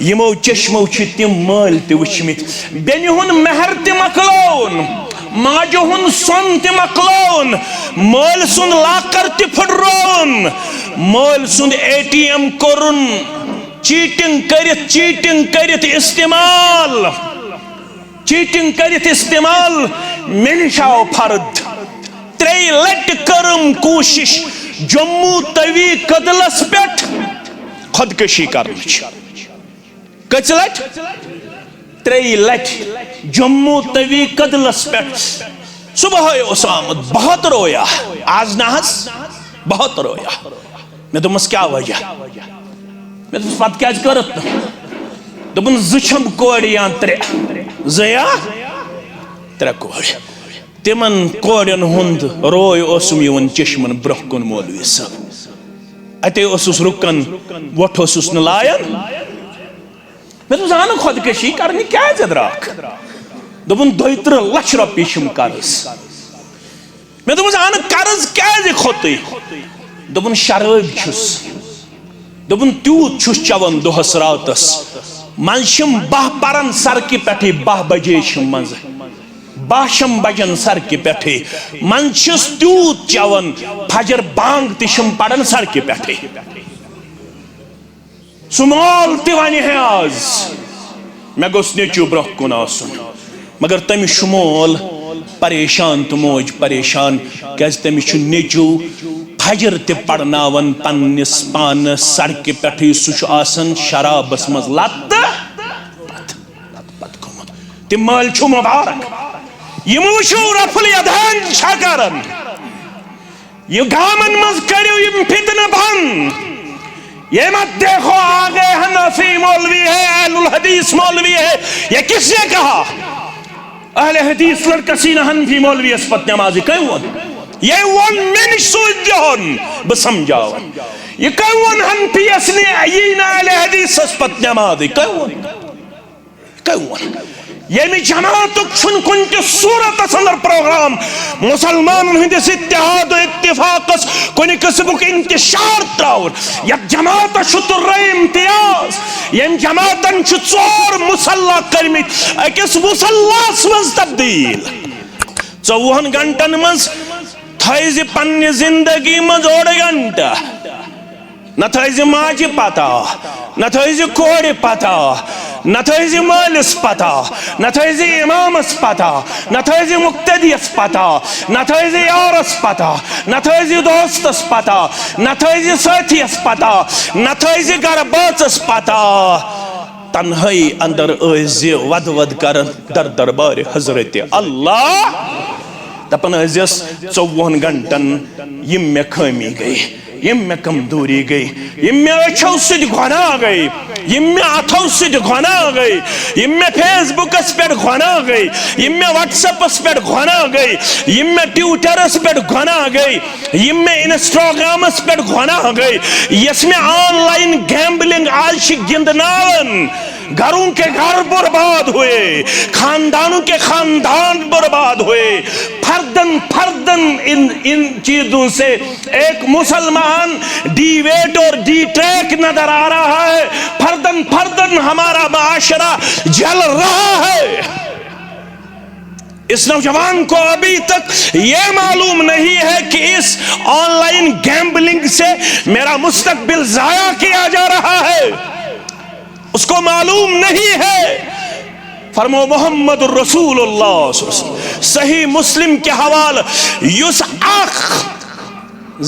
यमो चश्मो तिम माल तुचमित बेनि हुन मेहर मकलोन माजो हुन सोन मकलोन माल सुंद लाकर फुटरोन माल सुंद ATM कोरुन चीटिंग करित इस्तेमाल मे निश आव फर्द 3 लट करम कोशिश जम्मू तवी कदलस पे खुदकशी कर कच लट 3 लट जम्मू तवी कदलस पे सुबह आमद बहुत रोया आज ना बहुत रोया मे दोपस क्या वजह मे दोपस पत क्या करत दोपन जुम कोड़ या 3 या 3 कोड़ तिमन कोड़न हुंद रोय ओसुम चश्मन ब्रोह कुन मौलवी साहब अते ओसुस रुकन वोट ओसुस न लायन मे दोपस आन खुदकशी करनी क्या द्राक दोपन 32 लाख रुपये छम कर्ज मे दोपस आन कर्ज क्या खोत दोपन शराब छुस दोपन तूत छुस चवन दोहस रातस मंशम 10 परन सरकि पे 12 बजे मज 12 बजन सरकि पे मंशस तूत चवन फजर बांग तम पड़न सरकि पे सुमाल वन है आज मे गोस नेचू ब्रोह कुन आसन मगर तमिस शुमोल परेशान तो मोज परेशान क्या तमिस नेचू फजर पड़नावन पन्निस पान सड़क पे सह शराबस मज लत तम माल मुबारक यम वो रफल यदान करन ये गामन मज करो यम फितन बंद ये मत देखो आ गए हनफी मौलवी है अहलुल हदीस मौलवी है ये किसने कहा अहले हदीस लड़का सीना हनफी मौलवी अस्पत नमाजी कहीं वन ये वन में सोच जोन बसमझाओ ये कहीं वन हनफी असने ये ना अहले हदीस अस्पत नमाजी कहीं वन ये में जमात कुन सूरत अंदर प्रोग्राम मुसलमान हंदिस इत्तेहाद इत्तिफाकस कुन किस्मुक इंतशार त्राउर या जमात तुर्र इम्तियाज यम जमातन 4 मुसल्ला करमित अकिस मुसल्लास मज तब्दील 24 घंटन मज थैज पन्ने जिंदगी मज 1 घंटा न थैज माजि पता न थैज कोड़ पता न थैज मालिस पता न थैज इमामस पता न थैज मुक्तदियस पता न थैज यारस पता न थैज दोस्तस पता न थैज साथियस पता न थैज घर बाचस पता तन्हाई अंदर वद वद कर दर दरबार हजरत अल्लाह दपन 24 घंटन यम मे खामी गई यम मे कमजोरी गई यम मे अछो सद गुना गई यम मे अथो सद गुना गई यम मे फेसबुकस पे गुना गई यम मे व्हाट्सएपस पे गुना गई यम मे ट्विटरस पे गुना गई यम मे इंस्टाग्रामस पे गुना गई यस में ऑनलाइन गैम्बलिंग आज गिंदनावन घरों के घर बर्बाद हुए खानदानों के खानदान बर्बाद हुए फर्दन इन चीजों से एक मुसलमान डीवेट और डी ट्रैक नजर आ रहा है फर्दन हमारा माशरा जल रहा है इस नौजवान को अभी तक यह मालूम नहीं है कि इस ऑनलाइन गैम्बलिंग से मेरा मुस्तकबिल जाया किया जा रहा है उसको मालूम नहीं है फरमो मोहम्मद रसूलुल्लाह सही मुस्लिम के हवाल युस आख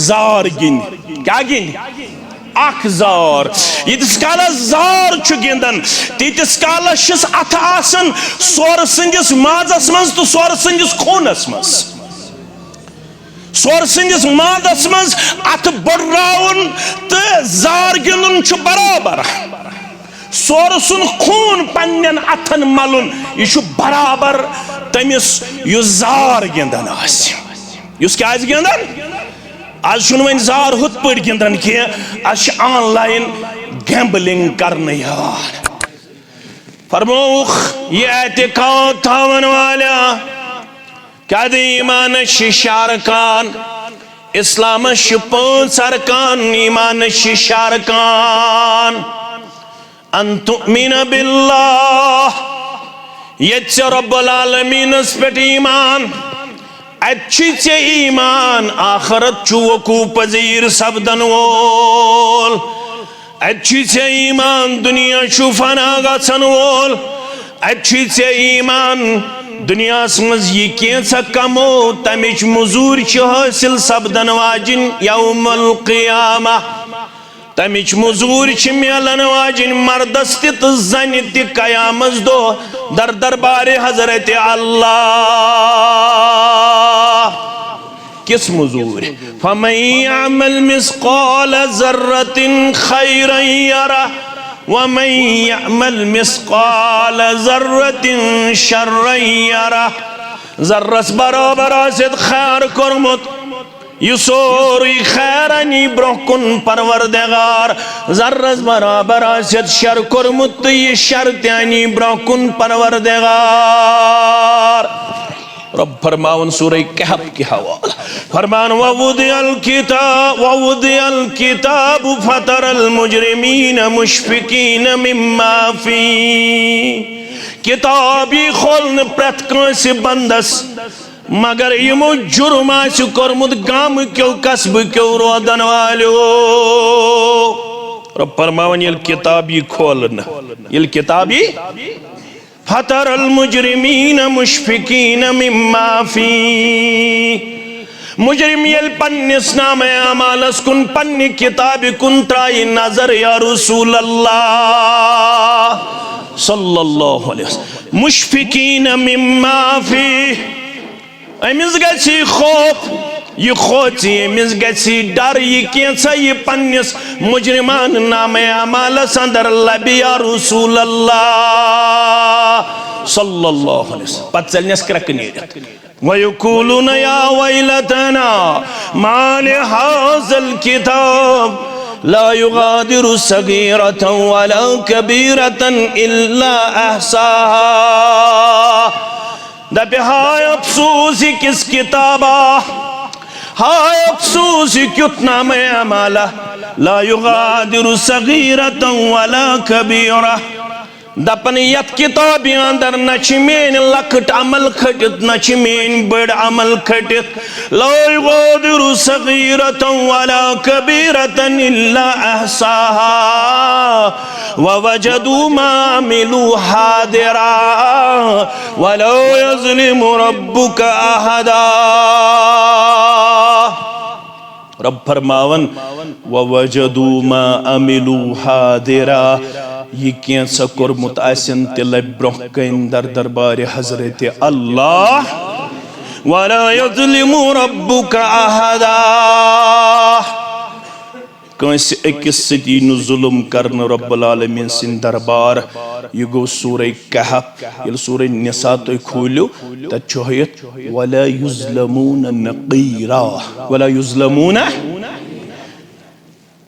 जार गिन क्या गिन आख जार यीतिस कालस जार छु गिंदन तीतिस कालस अथ आसन सोर संदिस माजस मज तो सोर संदिस खूनस मज सोर संदिस माजस मज अथ बड़राउन तो जार गिंदन छु बराबर सोर सुन खून पन्न अथन मलुन यह बराबर तमिस जार गिंदन क्या गिंदन आज वन जार हुत पे गिंदन कह आज ऑनलाइन गैम्बलिंग करने फरमोख ये एतिकाद थावन वाला क्या दे ईमान शारकान इस्लाम 5 अरकान ईमान शारकान अन तुमिन बिल्लाह ये रब्बुल आलमीनस पेट ईमान अच्छे ईमान आखरत चु वकू पजीर सपदन वोल अच्छे ईमान दुनिया चु फना गछन वोल अच्छे ईमान दुनिया मज यह कैसा कमो तमिच मजूर हासिल सपदन वाजिन यौमुल क़ियामा तमिच मजूर मिलन वाजिन मर्दस तो जन तयामस दो दर दरबार हजरत अल्लाह किस मजूर फमन यअमल मिस्क़ाल ज़र्रतिन खैरन यरह वमन यअमल मिस्क़ाल ज़र्रतिन शर्रन यरह ज़र्रस बराबर आसित खैर कोरमुत यह सोरी खैरानी ब्रोकुन परवरदिगार ज़र्रस बराबर आसित शर कोरमुत तो यह शर त्यानी ब्रोकुन परवरदिगार रब फरमावन सूरह कहफ की हवाला फरमान ववुदिअल किताब फतरल मुजरिमीन मुशफिकीन मिम्मा फी किताबी खोलन प्रत कांसे बंदस मगर यमो जुर्म आसि कोरमुत गाम क्यों कसब क्यों रोदन वालो रब फरमावन ये किताबी खोलन ये किताबी फतरल मुजरिमीन मुशफिकीन मिम्मा फी मुजरिम यल पन्निस नाम अमालस कुन पन्नि किताब कुन त्राई नजर या रसूल अल्लाह सल्लल्लाहु अलैहि वसल्लम मुशफिकीन मिम्मा फी अमिस गछि खौफ यह खोची अमिस गछि डर यह कैसा यह पन्निस मुजरिमान नाम अमालस अंदर लबि या रसूल अल्लाह सल्लल्लाहु अलैहि वसल्लम पत चलनेस क्रक नीरित वयक़ूलून या वैलतना मा लिहाज़ल किताब ला युगादिरु सगीरतन वला कबीरतन इल्ला अहसाहा दपे हाय अफसोस किस किताबा हाय अफसोस क्युत नाम अमाला ला युगादिरु सगीरतन वला कबीरा दपन यत किताब अंदर नच मेन लकट अमल खटित नच मेन बड़ अमल खटित ला युगादिरु सगीरतन वला कबीरतन इल्ला अहसाहा ववजदू मा अमिलू हादिरा वला यज़लिमु रब्बुका अहदा रब फरमावन ववजदू मा अमिलू हादिरा यह कैसा कोरमुत आसिन तिल ब्रोह कन दर दरबार हजरत अल्लाह वला यज़लिमु रब्बुका अहदा कंस अकिस सती नु जुल्म करन रब्बुल आलमीन सिन दरबार यह गो सूरह कहफ ये सूरह निसा तो खोलो तछोयत वला युज़लमून नक़ीरा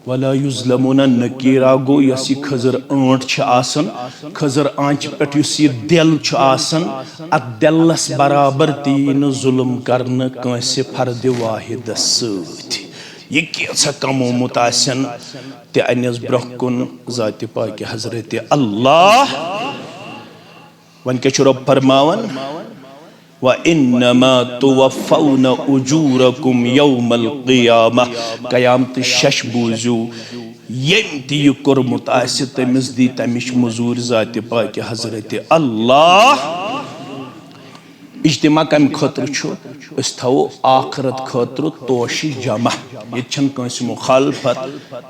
वला युज़लमून नक़ीरा गो यसी खजर आंट छ आसन खजर आंच पेट युस यह दिल छ आसन अत दिलस बराबर तीन जुल्म करन कंसे फर्द वाहिद सत यह कैसा कमोमुत आसन ते अनिस ब्रोह कुन ज़ात पाक हजरत अल्लाह वन के रब फरमावन व इन्नमा तुवफ़्फ़ौन उजूरकुम यौमल क़ियामह क़यामत शश बूजू यम ती यह कोरमुत आसि तमिस दी तमिश मजूर ज़ात पाक हजरत अल्लाह इज्तिमा कम खतर थो आखरत खतर तोशी जमा ये कंस मुखालफत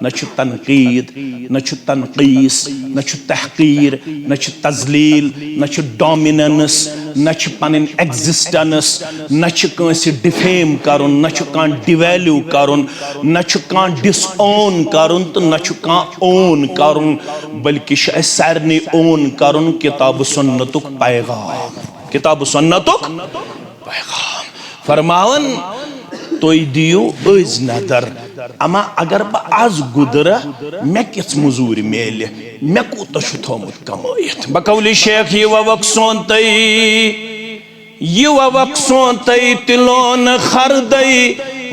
न तनकीद न तनकीस न तहकीर न तजलील न डोमिनेंस न पन एग्जिस्टेंस न कंस डिफेम करुन न डिवैल्यू करुन न डिसओन करुन तो न ओन करुन बल्कि सारे ओन करुन किताब सुन्नतुक पैगाम किताब सुन्नतुक पैगाम फरमावन तो दियो अज नदर अमा अगर बह आज गुदर मे किस मजूर मेल मे कूत थोमुत कमायत बकौली शेख यह वक सोन तई तिलोन खरदई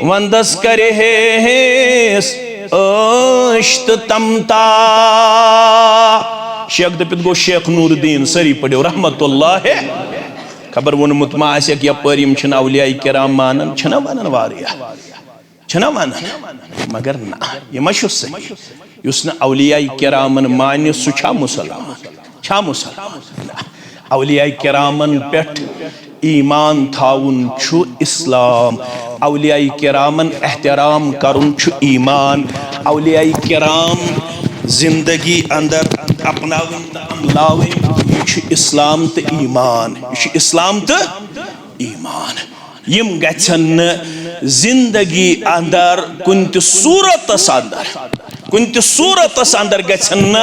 वंदस करे हेस अश्त तमता शेख दपित गो शेख नूरुद्दीन सरी पढ़ो रहमतुल्लाह खबर वोनमुत मा आसेक यपर यम छन औलिया किराम मानन छना मानन वारिया छना मानन मगर ना ये मशु सही युस न औलिया किरामन मान सु छा मुसलमान औलिया किरामन पेठ ईमान थाउन छु इस्लाम औलिया किरामन एहतराम करुन छु ईमान औलिया किराम जिंदगी अंदर अपनावन अमलावन छु इस्लाम ते ईमान इस्लाम ते ईमान यम गछन जिंदगी अंदर कुंत सूरत अंदर गछन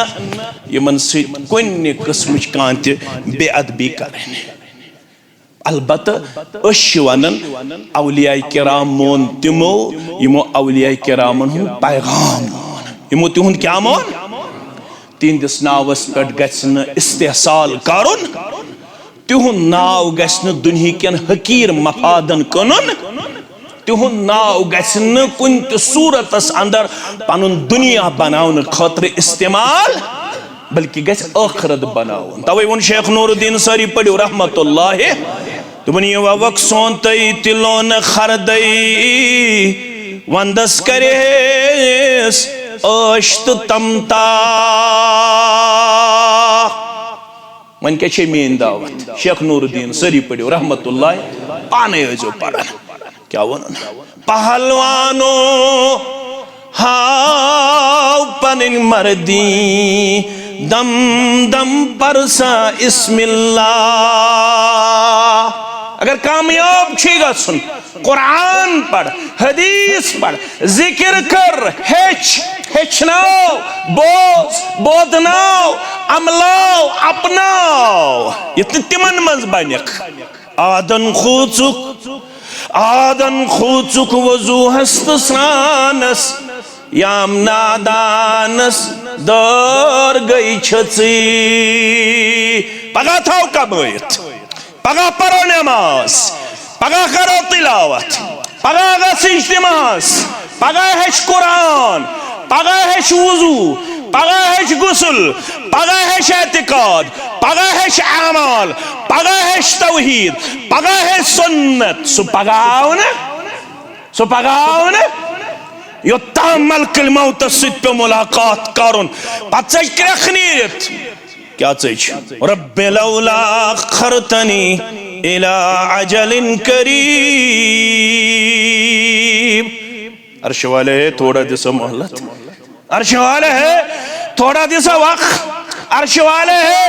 यमन से कुन किस्म कांत बेअदबी करें अलबत वनन औलिया किराम मोन तिमो यमो औलिया किरामन हुन पैगाम यमो तिहुन क्या मोन तिंदिस नावस पे गछन इस्तेहसाल करुन तिहुन नाव गछन दुनिया हकीर मफादन कनुन तिहुन नाव गछन कुन सूरतस अंदर पनुन दुनिया बनाउन खतर इस्तेमाल बल्कि गछ आखरत बनाउन तवे वोन शेख नूरुद्दीन सरी पढ़ो रहमतुल्लाह तुमन ये वक सोनतई तिलोन खरदई वंदस करेस अश्त तमता वन क्या मेन दावत शेख नूरुद्दीन सरी पढ़ो रहमतुल्लाह पाने जो पढ़न क्या वन पहलवानो हाउ पनिन मर्दी दम दम परसा इस्मिल्लाह अगर कामयाब छेगा सुन कुरान पढ़ हदीस पढ़ जिक्र कर हेचनाओ बोधनाओ अमलाओ अपनाओ ये तिमन मज बनिक आदन खूचुक वजू हस्त सानस याम नादानस दर गई छची पगा थाव कबैत पगा परो नमाज पगा करो तिलावत पगा गसिश नमाज पगा हेश कुरान पगा हेश वजू पगा हेश गुस्ल पगा हेश एतिकाद पगा हेश अमाल पगा हेश तौहीद पगा हेश सुन्नत सु पगाओ न योत्ता मलकल मौत सित पे मुलाकात करुन पत्सज क्रखनीत क्या चीज रब्बे लौला खरतनी इला अजलिन करीब अर्श वाले है थोड़ा दिसा मोहलत अर्श वाले है थोड़ा दिसा वक्त अर्श वाले है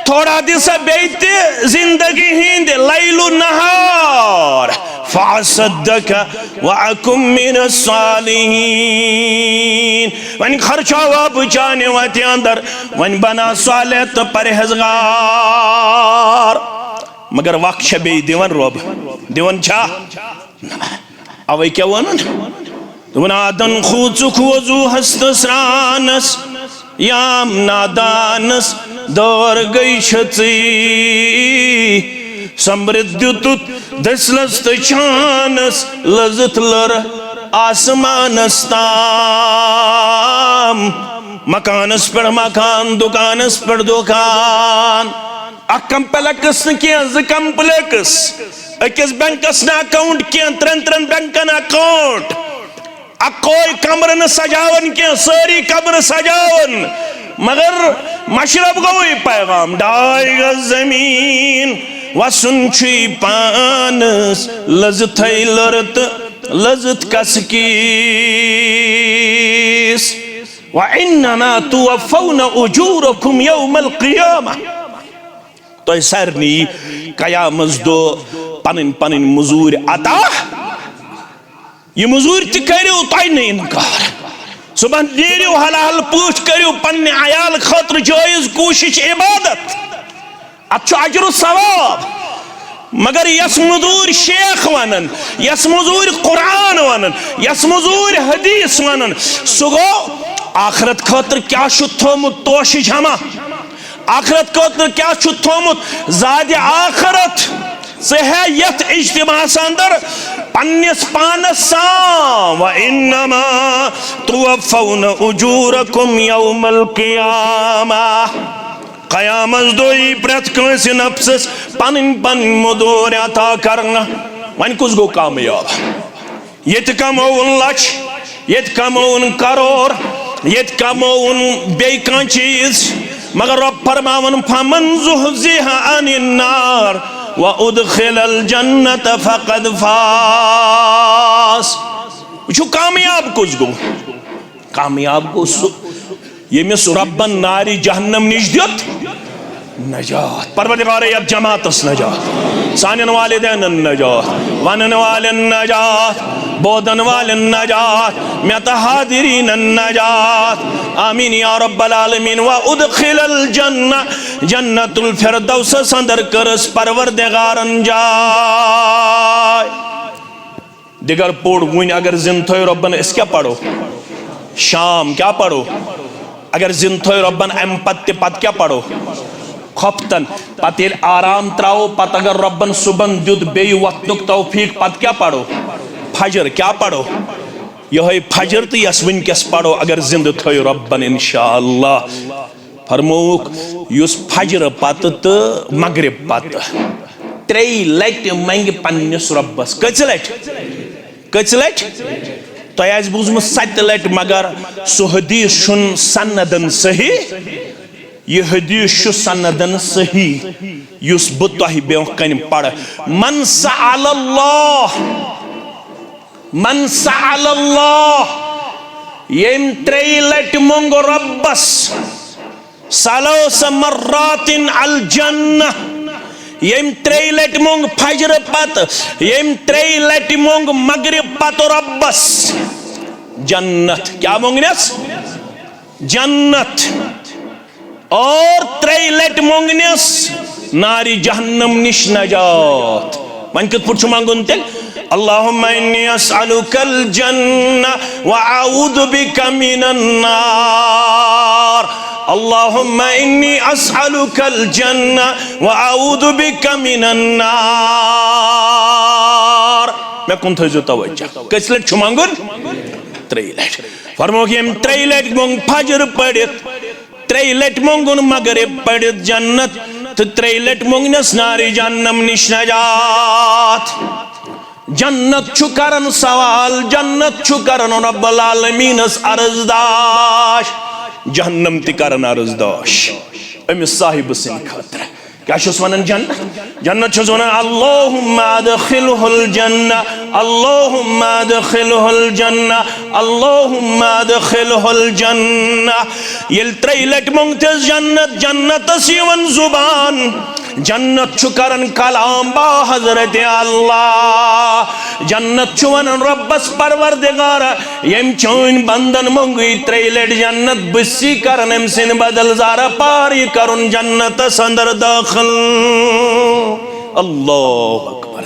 थोड़ा दिसा बेते जिंदगी हिंद लैलु नहार फ़असद्दक वअकुम मिनस सालिहीन वन खर्चावा बचाने वाते अंदर वन बना साले तो परहेजगार मगर वक्त बे दिवन रोब दिवन छा अवे क्या वन तुम आदन खूचुक वजू हस्त स्रानस याम नादानस दौर गई छची समृद्युतुत दसलस तछानस लजत लर आसमानस ताम मकानस पर मकान दुकानस पर दुकान अ कम्प्लेक्स क्या ज कम्प्लेक्स अकिस बैंकस न अकाउंट क्या त्रन बैंकन अकाउंट कोई कमर न सजावन के सारी कमर सजावन मगर मशरब गई पैगाम डाई गज जमीन वसुन छी पानस लजत लरत लजत कसकीस व इन्नमा तुवफ़ौना उजूरकुम यौमल क़ियामह तो सरनी कयामत दो पनिन पनिन मजूर अता ये मजूर तु करो तुम न इनकार सुबह नेरियो हलाल पठ करो पन्ने आयाल खतर जायज कोशिश इबादत अच्छो अजर सवाब मगर यस मजूर शेख वनन यस मजूर कुरान वनन यस मजूर हदीस वनन सो गो आखरत खतर क्या थोमुत तोश जमा आखरत खतर क्या थोमुत ज़ाद आखरत है यथ इज्तिमास अंदर पन्निस पानस साम व इन्नमा तुवफ़ौना उजूरकुम यौमल क़ियामह क़यामत दोई प्रत कंस नफ्सस पन पन मुदूर अता करना वन कुस गो कामयाब ये कमोन लक्ष ये कमोन करोड़ ये कमोन बे कह चीज मगर रब फरमावन फमन ज़ुहज़िहा अनिन नार व उदखिलल जन्नत फ़क़द फ़ाज़ वो कामयाब कुस गो कामयाब गो यमिस रब्बन नारी जहन्नम निश दित नजात परवरदिगार अब जमातस नजात सानन वालिदैन नजात वनन वालन नजात बोदन वालन नजात मतहादिरीन नजात आमीन या रब्बल आलमीन व उदखिलल जन्नत जन्नतुल फिरदौस अंदर करस परवरदिगारन जाय दिगर पोड़ वन अगर जिन थो रब्बन इस क्या पढ़ो शाम क्या पढ़ो अगर जिन थो रब्बन अम पत क्या पढ़ो खपतन पत आराम त्राओ पत अगर रब्बन सुबन दुद बे वतनुक तौफीक पत क्या पढ़ो फजर क्या पढ़ो यह फजर तो यस वनकस पढ़ो अगर जिंद थो रब्बन इंशाअल्लाह फरमोक युस फजर पत तो मगरिब पत त्रेई लट मंग पन्निस रब्बस कच लट तो बूजम 7 लट मगर सह हदीस सनदन सही यह हदीस सनदन सही युस बह तह ब्रोह कन पढ़ मन सअलल्लाह यम 3 लट मोंग रब्बस सलास मर्रातिन अल जन्नह यम 3 लट मोंग फजर पत यम 3 लट मोंग मगरिब पत रब्बस जन्नत क्या मोंगनस जन्नत और 3 लट मोंगनस नारी जहन्नम निश नजात वन कत पुट मांगुन तेल अल्लाहुम्मा इन्नी अस्अलुकल जन्नह व अऊदु बिका मिनन नार अल्लाहुम्मा इन्नी अस्अलुकल जन्नह व अऊदु बिका मिनन नार मैं कुन थो तवज्जो कस लट मांगुन 3 लट फरमो कि 3 लट मोंग फजर पढ़ित 3 लट मोंगुन मगरिब पढ़ित जन्नत तो 3 लट मोंगनस नारी जहन्नम निश नजात जन्नत छु करन सवाल जन्नत छु करन रब्बुल आलमीनस अर्जदाश जहन्नम ति करन अर्जदाश अमिस साहिब सिन खातिर क्या वन जन्नत जन्नत वन अल्लाहुम्मा अदखिलहुल जन्नह अल्लाहुम्मा अदखिलहुल जन्नह अल्लाहुम्मा अदखिलहुल जन्नह ये 3 लट मोंगतस जन्नत जन्नतस यवन जुबान जन्नत छु करन कलाम बा हजरत अल्लाह जन्नत छु वनन रब्बस परवरदिगार यम चोन बंदन मोंगी 3 लट जन्नत बसी करन एम सिन बदल ज़ारा पारी करुन जन्नत अंदर दाखिल अल्लाह अकबर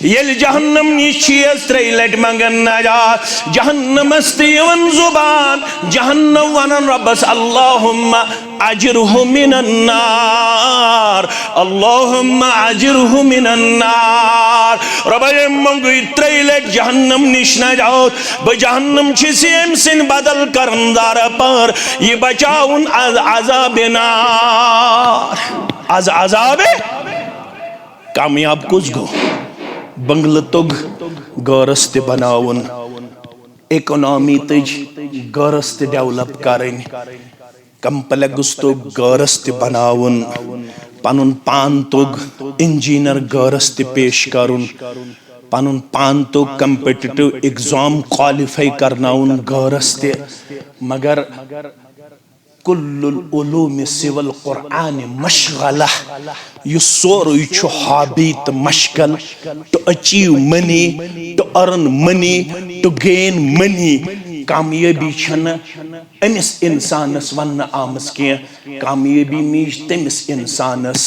ये जहन्नम निशियस 3 लट मंगन नजात जहन्नम अस्तिवन जुबान जहन्नम वनन रब्बस अल्लाहुम्मा अजिरहु मिनन नार अल्लाहुम्मा अजिरहु मिनन नार रब्बे मंगुई 3 लट जहन्नम निश नजात ब जहन्नम छिसिम सिन बदल करन दार पर ये बचाउन अज़ाब नार अज़ाब कामयाब कुछ गो बंगल तुग गरस ते बनावन इकोनॉमी तज गरस ते डेवलप करन कंप्लेक्स तो गरस ते बनावन पनुन पान तुग इंजीनियर गरस ते पेश करुन पनुन पान तो कम्पिटिटिव एग्जाम क्वालिफाई करनाउन गरस ते मगर कुल्लुल उलूम सिवल कुरान मशगला यह सोरुई छु हॉबी तो मशगल to achieve money to earn money to gain money कामयाबी छन अमिस इंसानस वन आमस के कामयाबी मीज तमिस इंसानस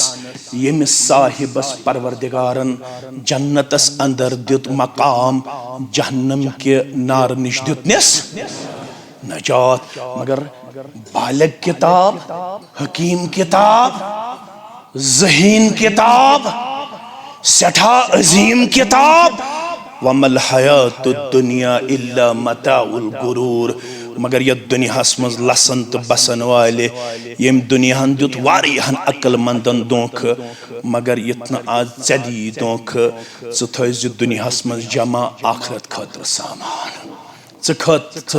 यमिस साहिबस परवरदिगारन जन्नतस अंदर दित मकाम जहन्नम के नार निश दितनिस नजात मगर बालग किताब हकीम किताब ज़हीन किताब सठा अजीम किताब वमल हयातुद दुनिया इल्ला मताउल गुरूर मगर ये दुनिया मज लसन तो बसन वाले यम दुनिया दुत वारियाहन अक्लमंदन दोख मगर इतना आज चली दोख थज दुनिया मज जमा आखरत खतर सामान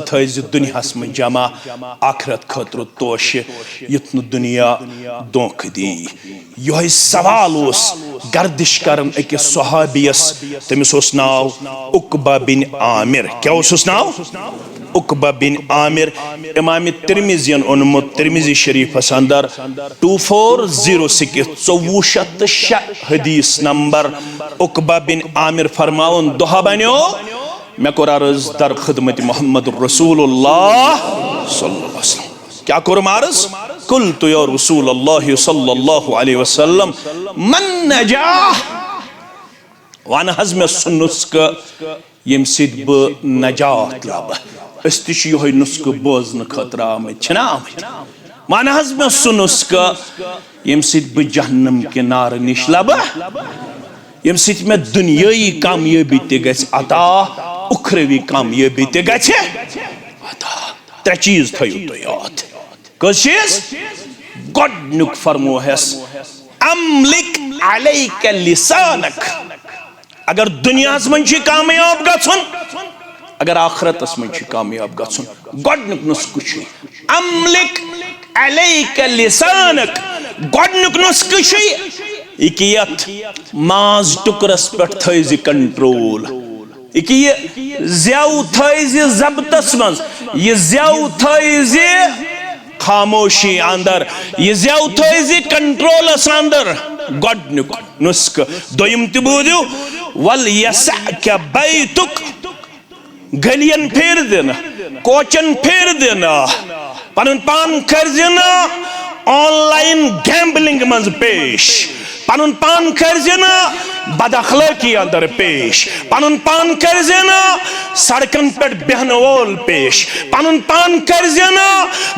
थज दुनिया मज जमा आखरत खतर तोश युत दुनिया दोख दी यह सवाल गर्दिश करन अकिस सहाबियस तमिस नाव उकबा बिन आमिर क्या नाव उकबा बिन आमिर इमाम तिरमिज़ियन ओनमुत तिरमिज़ी शरीफस अंदर 2406 2406 हदीस नंबर उकबा बिन आमिर फरमावन दुहा बन्यो मैं कोर अर्ज़ दर खिदमत मोहम्मद रसूलुल्लाह सल्लल्लाहु अलैहि वसल्लम क्या कोर अर्ज़ कुल तो या रसूलुल्लाह सल्लल्लाहु अलैहि वसल्लम मन नजाह वन हज में नुस्ख यम सिद ब नजात लब यह नुस्ख बोजन खतर आमना वन हज में नुस्ख यम सिद ब जहन्नम के नार निश लब यम सिद में दुनियाई कामयाबी ते अता उखरवी कामयाबी ते अता त्रे चीज थयु तो याद कस चीज गोडनुक फरमो हस अमलिक अलैक लिसानक अगर दुनिया मन कामयाब गन अगर आखरत मन कामयाब गन गोडनुक नुस्ख अमलिक अलैक लिसानक गोडनुक नुस्ख इकियत माज टुकरस पे थज कंट्रोल ज़्याव थज जब्तस मज यह ज़्याव थज खामोशी अंदर यह ज़्याव थज कंट्रोलस अंदर गोडनुक नुस्ख दोयम त बूझो वल यसअक बैतुक गलियन फेर देना कोचन फेर देना पन पान कर देना ऑनलाइन गैम्बलिंग मज पेश पन पान कर देना बदअखलाकी अंदर पेश पन पान कर देना सड़कन पे बहन वोल पेश पन पान कर देना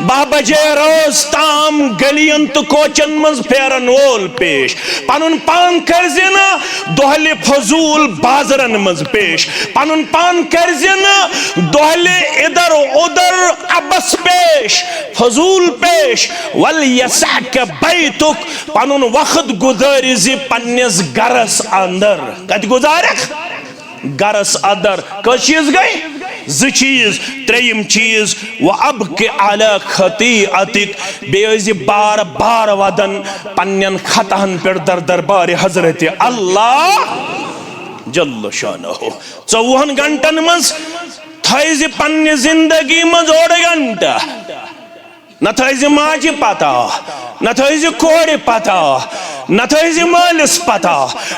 12 बजे रोज ताम गलियन तो कोचन मज फेरन वोल पेश पन पान कर देना दोहले फजूल बाजरन मज पेश पन पान कर देना दोहले इधर उधर अबस पेश फजूल पेश वल यसअक बैतुक पन वक्त गुजारी पन्निस गरस अंदर कत गुजारक गरस अंदर कस चीज गई ज चीज त्रेयम चीज व अब के अला खतीअतिक बेज़ बार बार वदन पन्नन खतहन पर दर दरबार हजरत अल्लाह जल्ल शानहु 24 घंटन मज थज पन्ने जिंदगी मज 1 घंटा न थज माजि पता न थज कोर पता न थज मालिस पता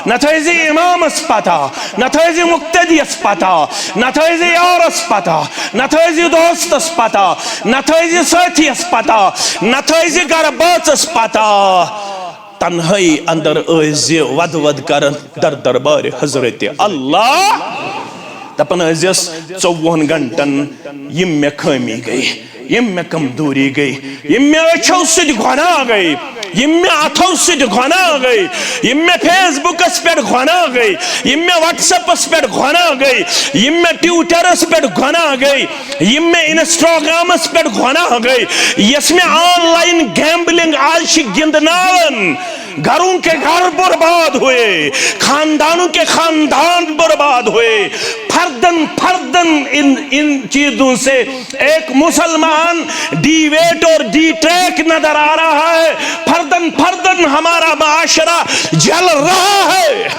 न थज इमामस पता न थज मुक्तदियस पता न थज यारस पता न थज दोस्तस पता न थज साथियस पता न थज गरबाचस पता तन्हाई अंदर वद वद कर दर दरबार हजरत अल्लाह दपन 24 घंटन यम मे खामी गई यम मे कमजोरी गई यम मे अच्छो सद गुना गई यम मे अथो सद गुना गई यम मे फेसबुकस पे गुना गई यम मे व्हाट्सएपस पे गुना गई यम मे ट्विटरस पे गुना गई यम मे इंस्टाग्रामस पे गुना गई यस में ऑनलाइन गैम्बलिंग आज गिंदनावन घरों के घर बर्बाद हुए खानदानों के खानदान बर्बाद हुए फर्दन फर्दन इन चीजों से एक मुसलमान डीवेट और डी ट्रैक नजर आ रहा है फर्दन फर्दन हमारा माशरा जल रहा है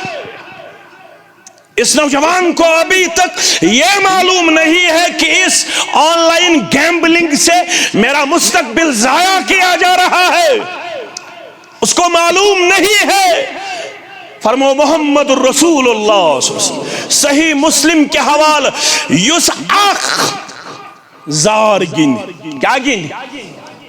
इस नौजवान को अभी तक यह मालूम नहीं है कि इस ऑनलाइन गैम्बलिंग से मेरा मुस्तकबिल जाया किया जा रहा है उसको मालूम नहीं है फरमो मोहम्मद रसूलुल्लाह सही मुस्लिम के हवाल युस आख जार गिन क्या गिन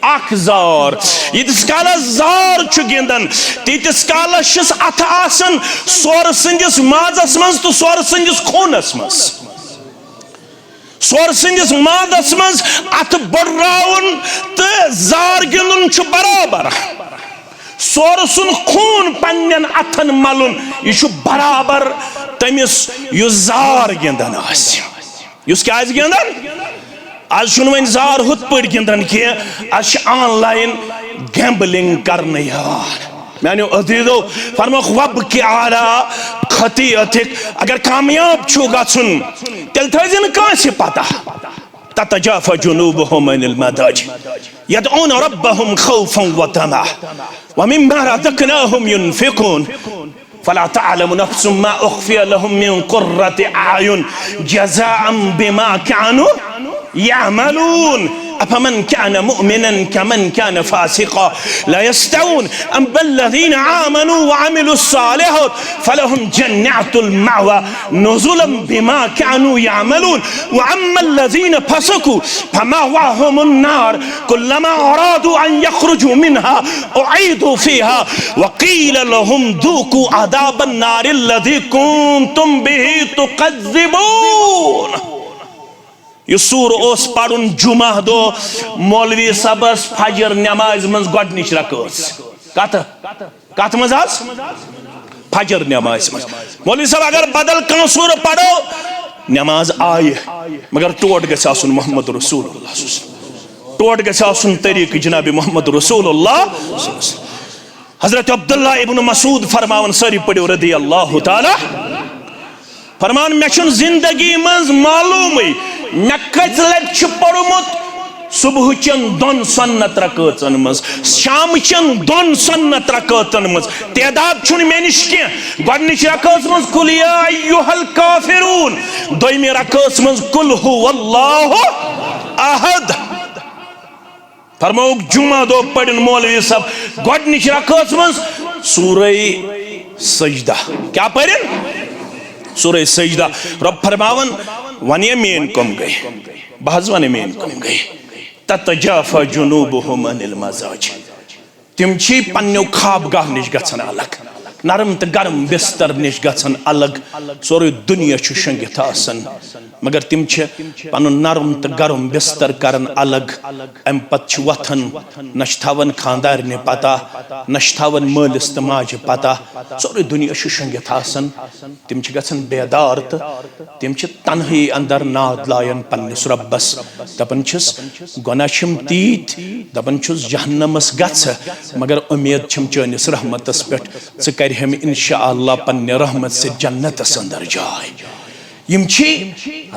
आख जार यीतिस कालस जार छु गिंदन तीतिस कालस छस अथ आसन सोर संदिस माजस मज तो सोर संदिस खूनस मज सोर संदिस मादस मज अथ बर्राउन तो जार गिंदन छु बराबर सोर सुन खून पन्नन अथन मलुन यह बराबर तमिस जार गिंदन युस क्या गिंदन आज वन जार हुत पे गिंदन कह ऑनलाइन गैम्बलिंग करने यार मानो अजीजो फरमो वब के आला खतीअतिक अगर कामयाब छु गछुन तेल थजिन कासे पता ततजाफा जुनूबुहुम अनिल मदाजिह यदऊन रब्बहुम खौफन व तमअ व मिम्मा रज़क़नाहुम युनफ़िक़ून फला तअलमु नफ्सुम मा उख़फ़िय लहुम मिन क़ुर्रति अयुन जज़ाअन बिमा कानू यअमलून अफमन कान मुअमिनन कमन कान फासिक़ा ला यस्तवून अम्मा अल्लज़ीना आमनू व अमिलुस्सालिहात फलहुम जन्नातुल मअवा नुज़ुलन बिमा कानू यअमलून व अम्मा अल्लज़ीना फसक़ू फमअवाहुमुन नार कुल्लमा अरादू अन यख़रुजू मिनहा उईदू फ़ीहा व क़ील लहुम ज़ूक़ू अज़ाबन नार अल्लज़ी कुन्तुम बिही तुकज़्ज़िबून। यह सूर ओस पढ़ुन जुमा दो मौलवी सबस फजर नमाज मज गोडनिच रकअत कत मज फजर नमाज मज मौलवी साहब अगर बदल कह सूर पढ़ो नमाज आय मगर टोट गछ आसुन मोहम्मद रसूलुल्लाह टोट गछ आसुन तरीक जनाब मोहम्मद रसूलुल्लाह। हजरत अब्दुल्ला इब्न मसूद फरमावन सरी पढ़ो रदी अल्लाह ताला फरमान मे छुन जिंदगी मज मालूम मे कत लट पढ़मुत सुबह चन दोन सन्नत रकअतन मज शाम चन दोन सन्नत रकअतन मज तदाद छुन मे निश कह गोडनिच रकअत मज कुल या अय्युहल काफिरून दोयमि रकअत मज कुल हुवल्लाहु अहद। फरमाउक जुमा दो पढ़न मौलवी सब गोडनिच रकअत मज सूरे सजदा क्या पढ़न सूरह सजदा रब फरमावन वने मेन कम गए बहज वने मेन कम गए ततजाफा जुनूबुहुम अनिल मज़ाजिह तिम छी पन्नो खाबगाह निश गछन अलग नरम तो गर्म बिस्तर निश गछन अलग सोरे दुनिया छु शंगित आसन मगर तिम छ पन नरम तो गर्म बिस्तर करन अलग अम पत छु वथन नश थवन खानदार ने पता नश थवन मालिस तो माज पता सोरे दुनिया छु शंगित आसन तिम छ गछन बेदार तो तिम छ तन्ही अंदर नाद लायन पन्निस रब्बस दपन छस गुनाह छम तीत दपन छस जहन्नमस गछ मगर उम्मीद छम चनिस रहमतस पेट च कर हम इंशाअल्लाह पन्ने रहमत से जन्नत अंदर जाए यम छी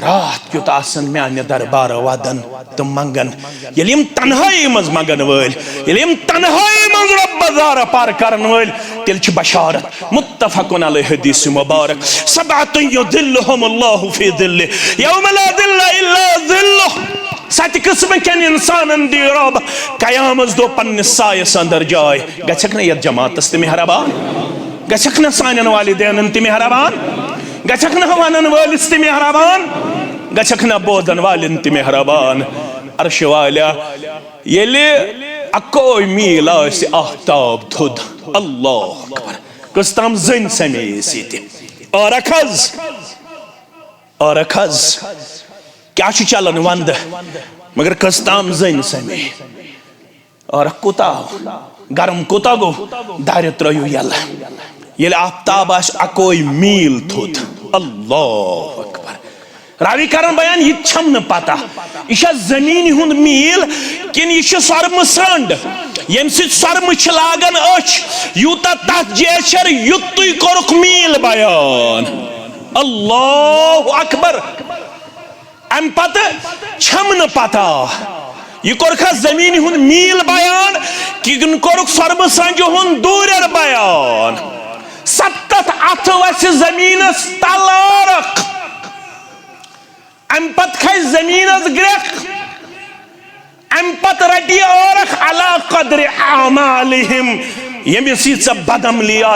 रात क्युत आसन म्याने दरबार वादन तो मंगन यलि यम तन्हाई मज मंगन वल यलि यम तन्हाई मज रब ज़ार पार करन वल तिल छ बशारत मुत्तफकुन अलैहि हदीस मुबारक सबअतु युदिल्लुहुमुल्लाहु फी दिल्लिहि यौम ला दिल्ला इल्ला दिल्लुहु सत किस्म के इंसान दी रब कयामत दो पन्ने सायस अंदर जाए गछक न यत जमातस ते मेहरबान गछक न सानन वालिदैन ते मेहरबान गछक न वनन वालिस ते मेहरबान गछक न बोदन वालिन ते मेहरबान अर्श वाला येले अकोई मील आस आफ्ताब थुद अल्लाह अकबर कस्तम जन समेसी और अखज क्या चलन वंद मगर कस्ताम जन समे और कुता गर्म कुता गो दार त्रयु यल ये आफ्ताब अकोई मील थोद अल्लाह अकबर रावी करन बयान यह छम न पता यह जमीन हुंद मील किन यह सर्म संड यम सर्म लागन अच यूता तथ जेशर युत कोरुक मील बयान अल्लाह अकबर अम पत छम न पता यह कोरखा जमीन हुंद मील बयान कि कोरुक सर्म संज हुंद दूर बयान 7 अथ वस जमीनस तलारक अम पत खाई जमीनस ग्रेख अम पत रटी औरख अला कद्र आमालिहिम यमिस बदम लिया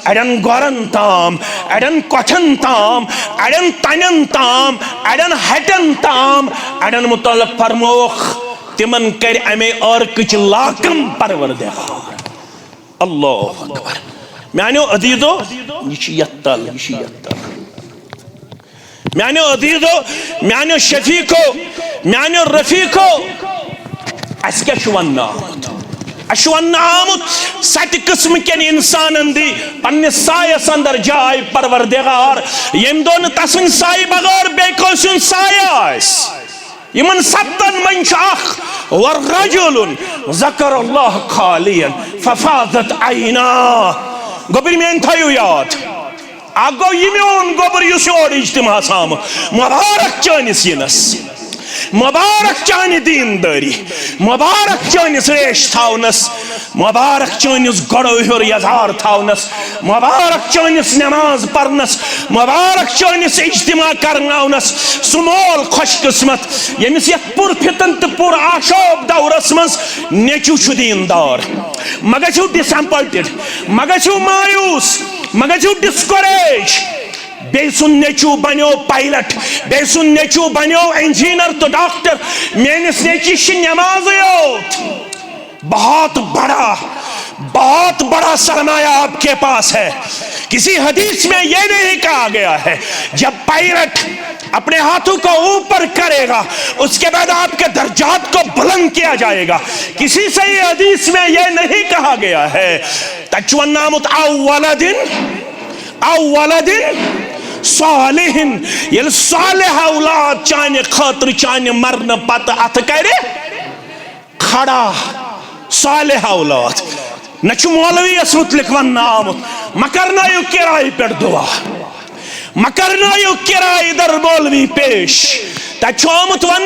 अड़न गोरन ताम अड़न कोठन ताम अड़न तनन ताम अड़न हटन ताम अड़न मुतल्लक फरमोख तिमन कर अमे और कुछ लाकम परवरदिगार अल्लाह अकबर म्यानो अदीजो यत्तल म्यानो अदीजो म्यानो शफीको म्यानो रफीको अस्के शुवन्ना आमुत 7 किस्म के इंसान दी पन्ने सायस अंदर जाय परवरदिगार यम दोन तसन साय बगैर बेकोसन सायस यमन सत्तन मन वरजुल ज़करल्लाह खालियन फफाज़त ऐना गोबर मेन थयो याद आगो ये मेन गोबर युस और इज्तिमा साम मुबारक चानिस यनस मुबारक चानि दीनदारी मुबारक चानिस रेश थावनस मुबारक चानिस गड़ो हिर यजार थावनस मुबारक चानिस नमाज परनस मुबारक चानिस इज्तिमा करनावनस सुमोल खुशकिस्मत यमिस यत पुर फितन तो पुर आशोब दौरस मज नेचु छु दीनदार मगर छु डिसअपॉइंटेड मगर छु मायूस मगर छु डिस्करेज बेसुन नेचू बनो पायलट बेसुन नेचू बनो इंजीनियर तो डॉक्टर मेनिस नेची नमाज बहुत बड़ा सरमाया आपके पास है। किसी हदीस में यह नहीं कहा गया है जब पायलट अपने हाथों को ऊपर करेगा उसके बाद आपके दर्जात को बुलंद किया जाएगा। किसी सही हदीस में यह नहीं कहा गया है तचवन्नामुत अव्वलदिन सालिहिन ये सालिह औलाद चाने खातिर चाने मरने पत अत करे खड़ा सालिह औलाद नचु मौलवी मुतलिक वन्ना मकरनायु किराए पर दुआ मकरनायु किराए दर मौलवी पेश तचोमुत वन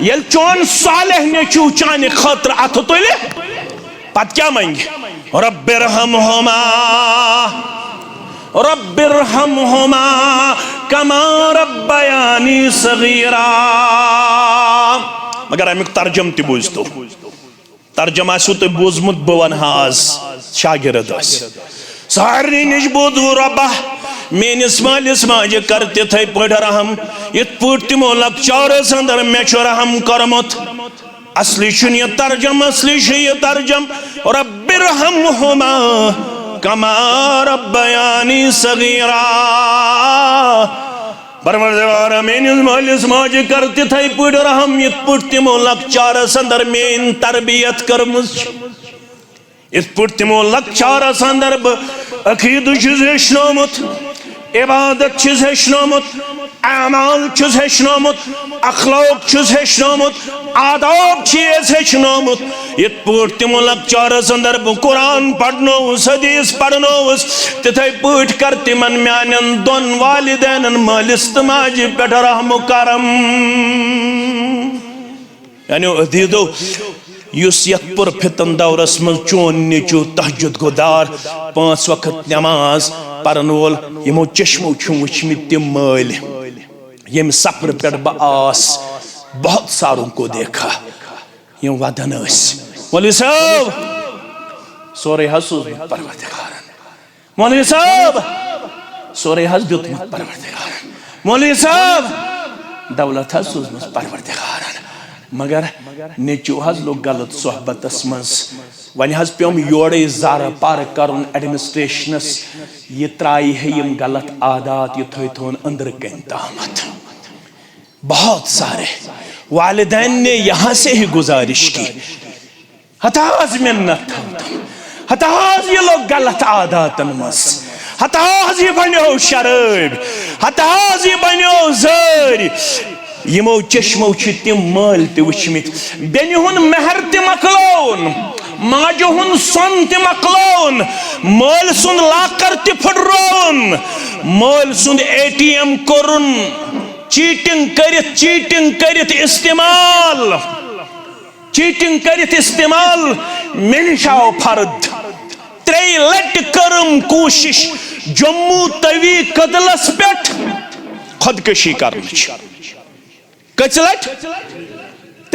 ये चोन सालिह नचु चाने खातिर अत तुले पत क्या मांगे रब्बिरहमहुमा रब्बिरहमहुमा कमा रब्बयानी सगीरा मगर अमुक तर्जम ति बूझतो तर्जमा आसो तो बूझमुत बह वन आज शागिर्द सारे निश बूझू रब्बा मेनिस मालिस माजे कर तिथे पढ़ रहम इत पढ़ तिमो लक्चारस अंदर मे रहम करमुत असली ये तर्जम असली ये तर्जम रब्बिरहमहुमा कमा रब्बयानी सगीरा परवरदिगार मेनिस मालिस माजे करते थे पढ़ रहम इत पढ़ तिमो लक्चारस अंदर मेन तरबियत करमुस इत पढ़ तिमो लक्चारस अंदर अकीदु छुस हेचनोमुत इबादत छुस हेचनोमुत अमाल छुस हेचनोमुत अखलाक छुस हेचनोमुत आदाब चीज हेचनोमुत इत पढ़ तिमो लक्चारस अंदर कुरान पढ़नोस हदीस पढ़नोस तिथे पढ़ कर तिमन म्यानन दोन वालिदैन मालिस तो माजे पेठ रहम करम यानी अदीदो युस यत पुर फितन दौरस मज चोन नेचु तहज्जुद गुदार 5 वक्त नमाज परन वोल यमो चश्मो छु वुचमित तिम मल यम सफर पे बस बहुत सारों को देखा यम वदन मौलवी साहब सोरे हसूस परवरदिगारन मौलवी साहब सोरे हस दियुतमुत परवरदिगारन मौलवी साहब दौलत हसूस परवरदिगारन मगर नेचु हज लोग गलत सोहबतस मज वन हज पेम योड़े जार पार करुन एडमिनिस्ट्रेशनस ये त्राई है यम गलत आदात ये थोई थोन अंदर कन तामत बहुत सारे वालिदैन ने यहाँ से ही गुजारिश की हताज मिन्नत हताज ये लोग गलत आदातन मस हताज ये बनो शराब हताज ये बनो जर यमो चश्मो तिम मल त वुचमित बेनि हुन मेहर त मकलोन माजो हुन सोन त मकलोन मल सुन लाकर त फुटरोन मल सुन एटीएम कोरुन चीटिंग करित इस्तेमाल मिलशाओ फर्द 3 लट करम कोशिश जम्मू तवी कदलस पेट खुदकशी करनच कच लट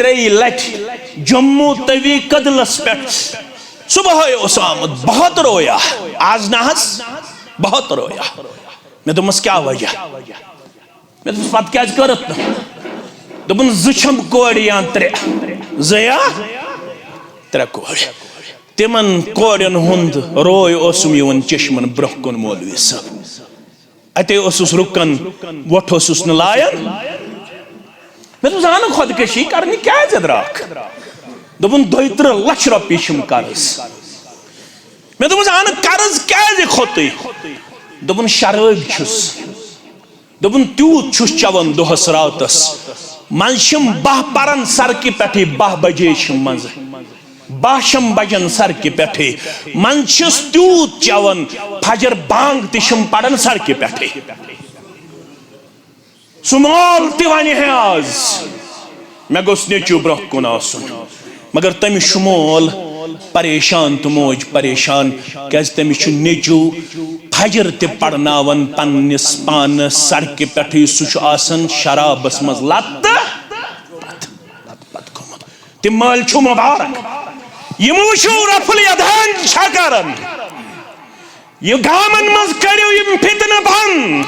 3 लट जम्मू तवी कदलस पे सुबह आमद बहुत रोया आज नहस बहुत रोया मैं दोपस क्या वजह मैं दोपस पत क्या करत दोपन जम कोड़ या 3 कोड़ तिमन कोड़न हुंद रोय ओसुम यवन चश्मन ब्रोह कुन मौलवी साहब अते ओसुस रुकन वोट ओसुस न लायन मैं तो जान खुदकशी करनी क्या जदराक दोपन 2-3 लाख रुपये छम कर्ज मैं तो जान कर्ज क्या खोत दोपन शराब छुस दोपन त्यूत छुस चवन दोहस रातस मंशम 10 परन सरकि पे 10 बजे मज 10 बजन सरकि पे मंशस तूत चवन फजर बांग तिशम पड़न सरकि पे सुमोल वन आज मे गोस नेचू ब्रोह कुन आसुन मगर तमिस शुमोल परेशान तो मोज परेशान क्या तमिस नेचू फजर ते पड़नावन पन्निस पान सड़कि पे सह शराबस मज लत तम माल छु मुबारक यम वुचो रफुल यदान छा करन ये गामन मज करियो यम फितन बंद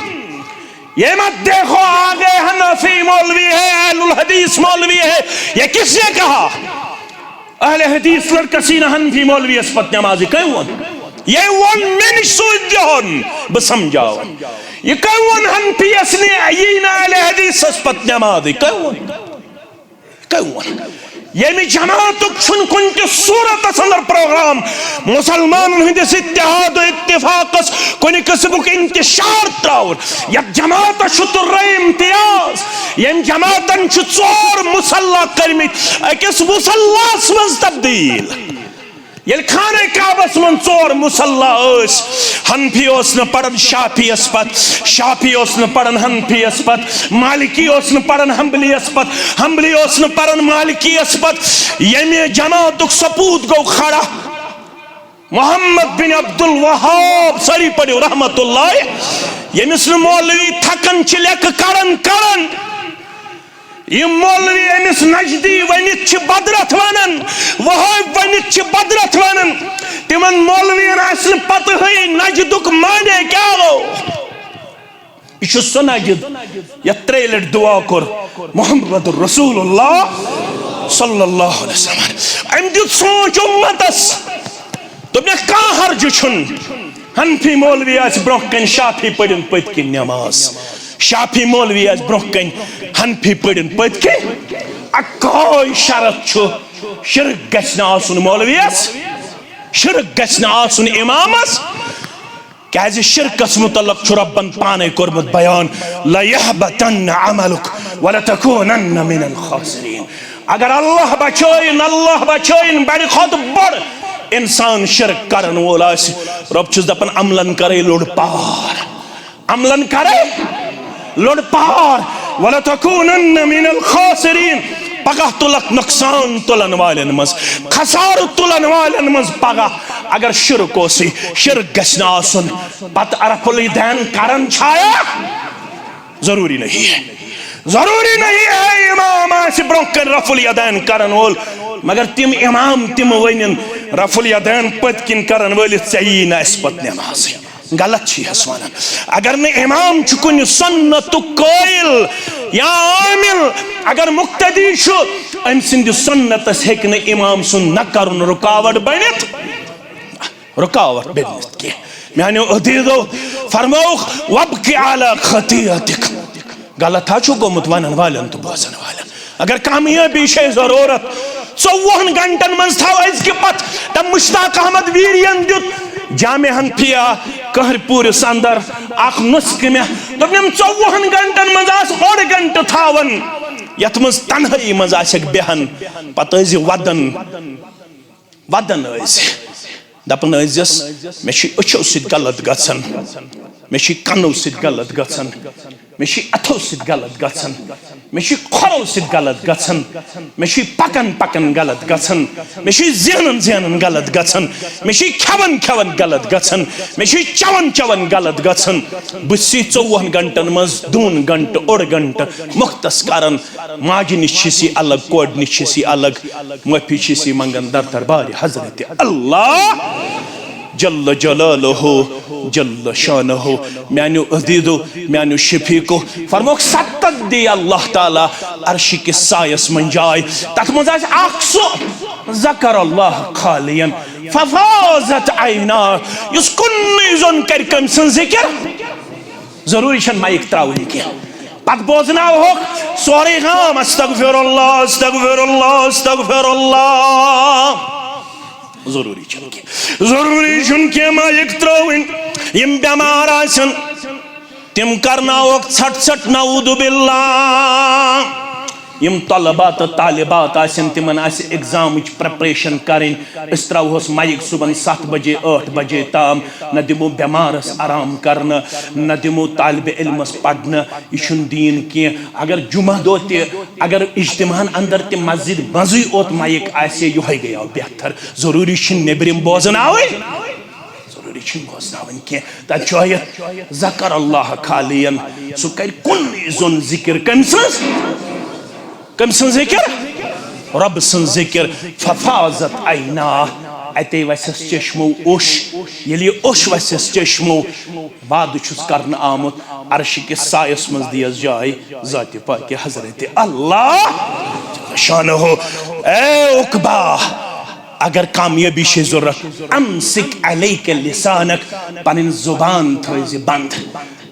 ये मत देखो आगे हनफी मौलवी है अहलुल हदीस मौलवी है ये किसने कहा अहले हदीस लड़कसी न हनफी मौलवी अस्पत नमाजी कहीं वन ये वन मैंने सोच दियोन बसमझाओ ये कहीं वन हनफी असने ये ना अहले हदीस अस्पत नमाजी कहीं वन ये में जमात छुन कुन के सूरत अंदर प्रोग्राम मुसलमान हंदिस इत्तेहाद इत्तेफाकस कुन किस्मुक इंतशार त्राउर या जमात शुतुर इम्तियाज यम जमातन छु 4 मुसल्ला करमित अकिस मुसल्लास मज तब्दील ये खाने काबस मन 4 मुसल्ला हनफी न पड़न शाफी अस्पत शाफी न पड़न हनफी अस्पत मालिकी न पड़न हम्बली अस्पत हम्बली न पड़न मालिकी अस्पत यमे जमातुक सपूत गो खड़ा मोहम्मद बिन अब्दुल वहाब सरी पड़ो रहमतुल्लाह यमिस मौलवी थकन लेक करन करन ये मौलवी अमिस नजदी वनित बदरत वनन वह वनित बदरत वनन तिमन मौलवी आसन पत है नजदुक माने क्या हो यह सह नजद या 3 लट दुआ कर मोहम्मद रसूलुल्लाह सल्लल्लाहु अलैहि वसल्लम अम दित सोच उम्मतस तुमने कहाँ हर्ज छुन हनफी मौलवी आज ब्रोह कन शाफी पड़न पत कि नमाज शाफी मौलवी आज ब्रोह कन हनफी पड़न पत कि अकोई शरत छु शिरक गछ आसुन मौलवीस शिरक गछ आसुन इमामस क्या शिरकस मुतल्लक छु रब्बन पाने कोरमत बयान ला यहबतन अमलुक वला तकूनन मिनल खासिरीन अगर अल्लाह बचोइन बड़ खुद बड़ इंसान शिरक करन वोल आस रब छुस दपन अमलन करे लोड पार अमलन करे लोड पार वला तकूनन मिनल खासिरीन पगह तुलक नुकसान तुलन वालन मज खसार तुलन वालन मज पगह अगर शिरक होसी शिरक गछ आसुन पत अरफुल दैन करन छाया जरूरी नहीं है इमाम आस ब्रोह कन रफुल यदैन करन वोल मगर तिम इमाम तिम वनिन रफुल यदैन पत किन करन वलित सही न अस्पत नमाज गलत वन अगर न इमाम कुन सुन्नतु कोयल या आमिल अगर मुक्तदी अम सिंद सुन्नतस हेक न इमाम सुन न करन रुकावट बनित कह मानो अदीदो फरमौख वब्की अला खतीअतिक गलत हा गोमुत वन वालन तो बोजन वालन अगर कामयाबी जरूरत 24 घंटन मज थव अजक पत तम मुश्ताक अहमद वीरियन दुत जामे हनफिया कहरपुर अंदर अख नुस्ख मे दोपनम 24 घंटन मज ओड घंट थावन यथ मज तन्हाई मज बेहन पत वदन वदन दपन मे अछो सत गलत गसन मे कनो सत गलत गसन मे अथो सत गलत गसन मे खोरो सत गलत गसन मे पकन पकन गलत गसन मे जेनन जेनन गलत गसन मे खेवन खेवन गलत गसन मे चवन चवन गलत गसन बस 24 घंटन मज 2 घंट ओड घंट मुख्तस करन माज निश अलग कोड निश अलग माफी छी मंगन दर दरबार हजरत अल्लाह जल्ल जलालहु जल्ल शानहु म्यानु अदीदो म्यानु शफीको फरमोक सत्तक दी अल्लाह ताला अर्श के सायस मन जाय तत मज आखसो ज़कर अल्लाह खालियन फफाजत ऐना युस कुन्नी जोन कर कम सन जिक्र जरूरी छन माइक त्राउन के पत बोजनाव हो सोरे गाम अस्तगफिरुल्लाह अस्तगफिरुल्लाह अस्तगफिरुल्लाह जरूरी छुन के माइक त्राउन यम बेमार आसन तिम करनावक छट छट नऊदु बिल्लाह यम तलबा तो तालिबात आसन तिमन आसे एग्जाम प्रिपरेशन करें इस त्रोहस माइक सुबह 7 बजे 8 बजे ताम न दिमो बेमारस आराम करना न दिमो तालिब इल्मस पढ़ना यह दीन की अगर जुमा दो अगर इज्तिमान अंदर ते मस्जिद मजी ओत माइक आसे यह गया बेहतर जरूरी नेबरिम बोजन आवे जरूरी बोजन कह तत ज़कर अल्लाह खालियन सह कर कुन जोन जिक्र कम सन जिक्र रब सन जिक्र फफाजत आईना अते वसस चश्मो ओश ये ओश वसस चश्मो बाद कर आमुत अर्श के सायस मज दियस जाय ज़ात पाक हजरत अल्लाह शान हो ए उकबा अगर कामयाबी से जरूरत अमसिक अलैक लिसानक पन जुबान थोज बंद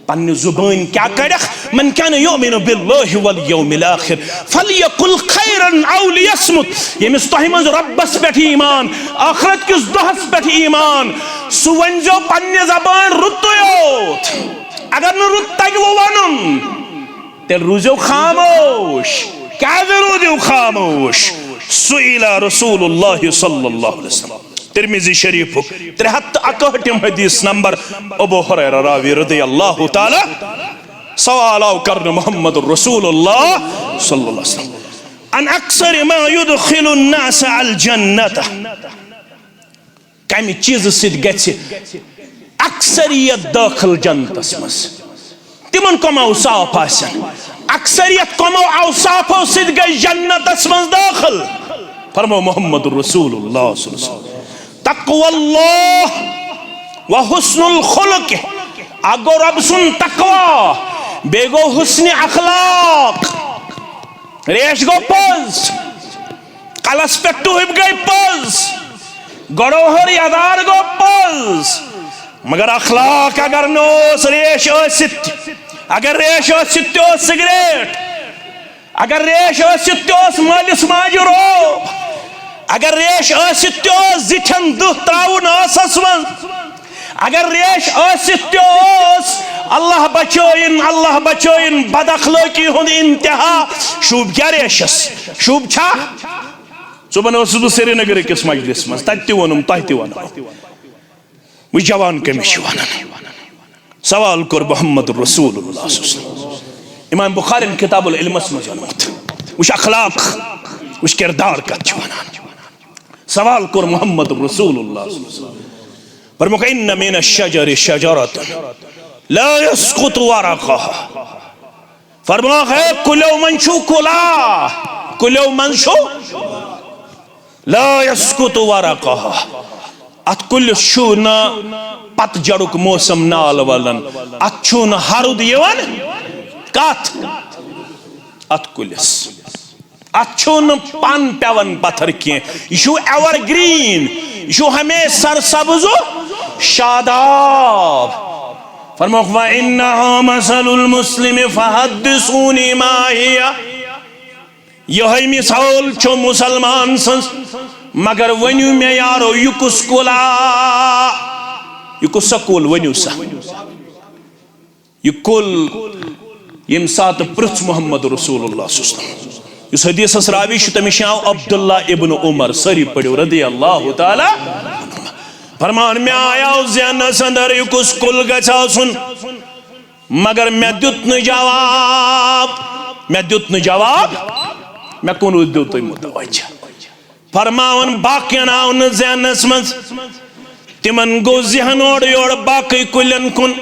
पन जुबान क्या करख मन कान युमिनु बिल्लाहि वल यौमिल आखिर फलयकुल खैरन औ लियस्मुत यमिस तोहि मज रब्बस पेठ ईमान आखिरत किस दोहस पेठ ईमान सु वंजो पन्ने जबान रुतयोत अगर न रुत तगवो वनुन तेल रुजो खामोश क्या रूजो खामोश सुइला रसूलुल्लाह सल्लल्लाहु अलैहि वसल्लम तिरमिज़ी शरीफ 361 हदीस नंबर अबू हुरैरा रावी रज़ियल्लाहु ताला सवाल करन मोहम्मद रसूलुल्लाह सल्लल्लाहु अलैहि वसल्लम अन अक्सर मा युदखिलु अन्नास अल जन्नत कम चीज सिद गछ अक्सरियत दाखिल जन्नतस मस तिमन कमो साफ आसन अक्सरियत कमो औसाफो सिद गई जन्नतस मस दाखिल फरमो मोहम्मद रसूलुल्लाह सल्लल्लाहु अलैहि वसल्लम तक़वल्लाह व हुस्नुल खुलुक अगो रब सुन तक़वा बेगो हुस्न अखलाक रेश गो पज कलस पे टूब गई पज गड़ोहर यादार गो पज मगर अखलाक अगर नोस रेश अगर रेश तो सिगरेट अगर रेश तो मालिस माज रोब अगर रेश तो जिठन दुह त्राउन आसस मज अगर रेश तो अल्लाह बचोइन बदअखलाकी हुंद इंतहा शुभ क्या रेशस शुभ छा सुबह बह श्रीनगर किस मजलिस मज तत वोनुम तह वो जवान कमिश वन सवाल कर मोहम्मद रसूलुल्लाह इमाम बुखारी किताबुल इल्मस मज वनमुत वो अखलाक वो किरदार कत वनान सवाल कर मोहम्मद रसूलुल्लाह फरमाया इन्न मिन अश-शजरि शजरतन ला यस्कुतु वरक़हा फरमाया है कुलो मंशु कुलो मंशु ला यस्कुतु वरक़हा अत कुल शुन पतझड़ुक मौसम नाल वलन अत छुन हरुद यवन कत अत कुलिस अन पन पेवन पत्थर कह एवरग्रीन यह हमें सरसब्ज शादाब फरमाया इन्नहा मसलुल मुस्लिम फहद्दिसूनी मा हिया यह मिसाल छो मुसलमान सन्स मगर वनु मे यारो यह कुस कुला यह कुस कुल वनु सा यह कुल यम सात पृथ मोहम्मद रसूलुल्लाह सल्लल्लाहु अलैहि वसल्लम इस हदीस रावी तमिश अब्दुल्ला इब्न उमर सरी पढ़ो रज़ियल्लाहु ताला फरमान मे आयो ज़हनस अंदर यह कुस कुल गछासुन मगर मे दुत न जवाब मे कुन दुत मुतवज्जह फरमान बाकियन आव न ज़हनस मज तिमन गो ज़हन ओर योर बाकी कुलन कुन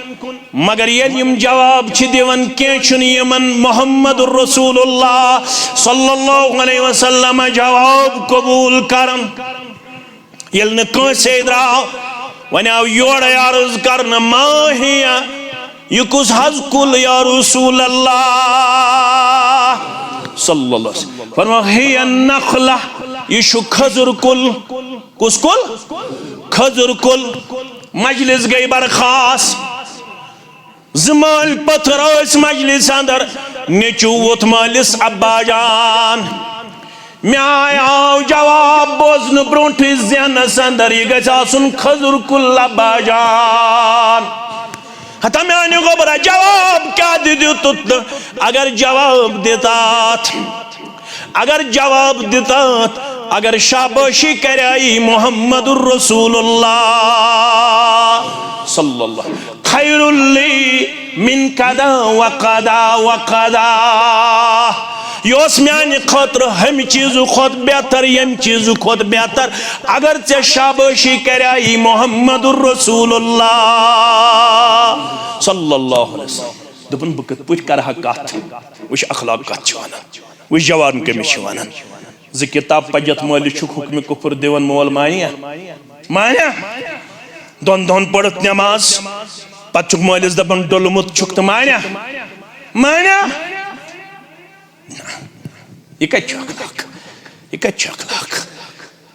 मगर यम जवाब दिवन कमन मोहम्मद रसूलुल्लाह सल्लल्लाहु अलैहि वसल्लम जवाब कबूल करन यल न कंसे द्राव वन आव योर अर्ज करन माहिया यह कुस हज कुल या रसूलल्लाह सल्लल्लाहु अलैहि वसल्लम फरमाया हिया नखला यह खजुर कुल कुस कुल खजुर कुल मजलिस गई बरखास जमाल पत्थर मजलिस अंदर नेचू वोत मालिस अब्बा जान मे आयो जवाब बोजन ब्रोट ज़हनस अंदर यह गन खजुर कुल अब्बा जान हता मे गोबरा जवाब क्या दित अगर जवाब देता अगर जवाब दिता अगर शाबाशी कराई मुहम्मदुर रसूलुल्लाह सल्लल्लाहु खैरुल्ली मिन कदा व कदा व कदा योस म्यान खतर हम चीज खुद बेहतर यम चीज खुद बेहतर अगर चे शाबाशी कराई मुहम्मदुर रसूलुल्लाह सल्लल्लाहु अलैहि वसल्लम दपन बह कत पट कर कत वह अखलाक कत वह जवान कमिस वन ज किताब पजत मोल हुक्म कुफर दिवन मोल मानिया मानिया दोन दोन पढ़त नमाज पत मोलिस दपन डोलमुत तो मानिया मानिया यह कत अखलाक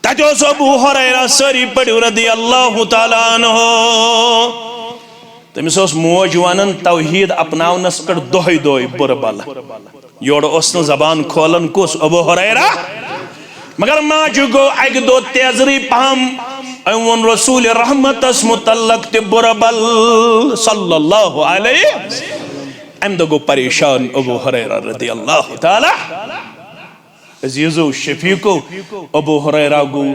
तत अबू हुरैरा सारी पढ़ो रदियल्लाहु तआला अन्हु तमिस मोज वन तौहीद अपनावनस पे दोहे दोहे बुर बल योर जबान खोलन कुस अबू हुरैरा मगर माज गो अक दो तेजरी पहम वन रसूल रहमतस मुतल्लक ते बुर बल सल्लल्लाहु अलैहि अम दो गो परेशान अबू हुरैरा रदियल्लाहु तआला अजीजो शफीको अबू हुरैरा गो